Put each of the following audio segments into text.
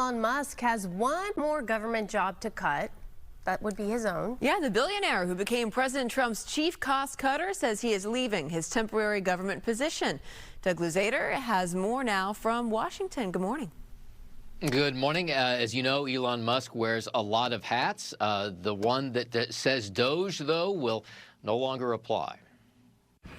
Elon Musk has one more government job to cut. That would be his own. Yeah, the billionaire who became President Trump's chief cost cutter says he is leaving his temporary government position. Doug Luzader has more now from Washington. Good morning. Good morning. As you know, Elon Musk wears a lot of hats. The one that says Doge, though, will no longer apply.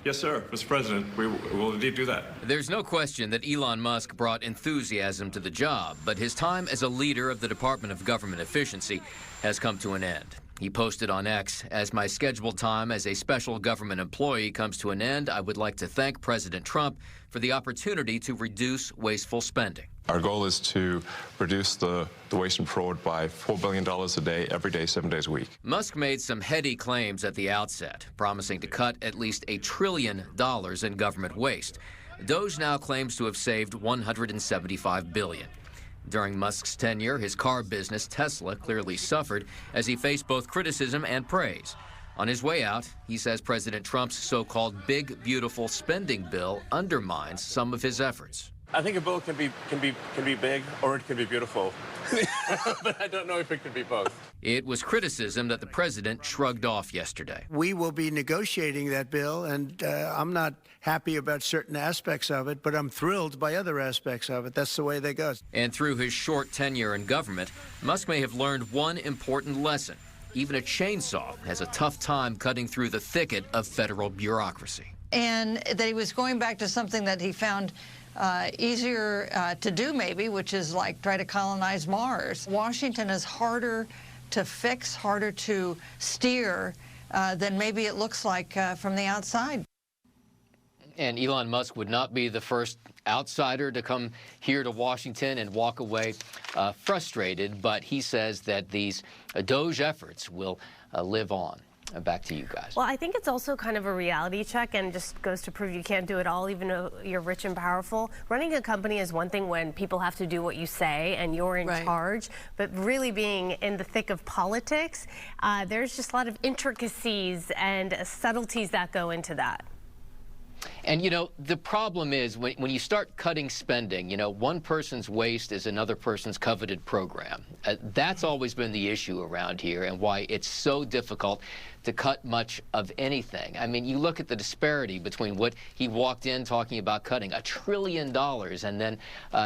Yes, sir. Mr. President, we will indeed do that. There's no question that Elon Musk brought enthusiasm to the job, but his time as a leader of the Department of Government Efficiency has come to an end. He posted on X, "As my scheduled time as a special government employee comes to an end, I would like to thank President Trump for the opportunity to reduce wasteful spending." Our goal is to reduce the waste and fraud by $4 billion a day, every day, 7 days a week. Musk made some heady claims at the outset, promising to cut at least $1 trillion in government waste. Doge now claims to have saved $175 billion. During Musk's tenure, his car business, Tesla, clearly suffered as he faced both criticism and praise. On his way out, he says President Trump's so-called big, beautiful spending bill undermines some of his efforts. I think a bill can be big or it can be beautiful, but I don't know if it can be both. It was criticism that the president shrugged off yesterday. We will be negotiating that bill, and I'm not happy about certain aspects of it, but I'm thrilled by other aspects of it. That's the way that goes. And through his short tenure in government, Musk may have learned one important lesson. Even a chainsaw has a tough time cutting through the thicket of federal bureaucracy. And that he was going back to something that he found easier to do, maybe, which is like try to colonize Mars. Washington is harder to fix, harder to steer than maybe it looks like from the outside. And Elon Musk would not be the first outsider to come here to Washington and walk away frustrated, but he says that these Doge efforts will live on. Back to you guys. Well, I think it's also kind of a reality check and just goes to prove you can't do it all, even though you're rich and powerful. Running a company is one thing when people have to do what you say and you're in charge, but really being in the thick of politics, there's just a lot of intricacies and subtleties that go into that. And, you know, the problem is when you start cutting spending, you know, one person's waste is another person's coveted program. That's always been the issue around here and why it's so difficult to cut much of anything. I mean, you look at the disparity between what he walked in talking about cutting $1 trillion and then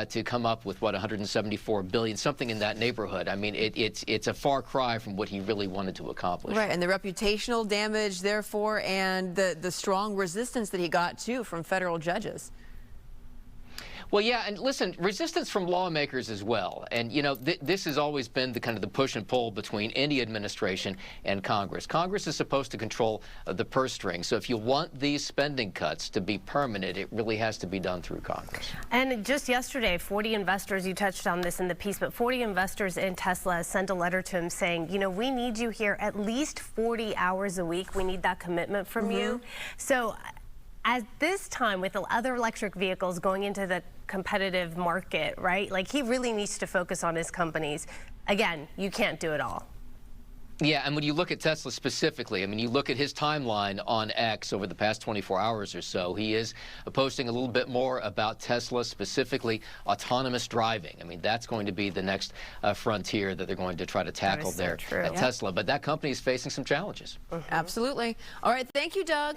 to come up with, what, 174 billion, something in that neighborhood. I mean, it's a far cry from what he really wanted to accomplish. Right, and the reputational damage, therefore, and the strong resistance that he got, too, from federal judges. Well, yeah, and listen, resistance from lawmakers as well. And, you know, this has always been the kind of the push and pull between any administration and Congress. Congress is supposed to control the purse string. So if you want these spending cuts to be permanent, it really has to be done through Congress. And just yesterday, 40 investors, you touched on this in the piece, but 40 investors in Tesla sent a letter to him saying, you know, we need you here at least 40 hours a week. We need that commitment from you. So at this time, with the other electric vehicles going into the competitive market, right? Like, he really needs to focus on his companies. Again, you can't do it all. Yeah, and when you look at Tesla specifically, I mean, you look at his timeline on X over the past 24 hours or so, he is posting a little bit more about Tesla, specifically autonomous driving. I mean, that's going to be the next frontier that they're going to try to tackle there at Tesla. But that company is facing some challenges. Absolutely. All right, thank you, Doug.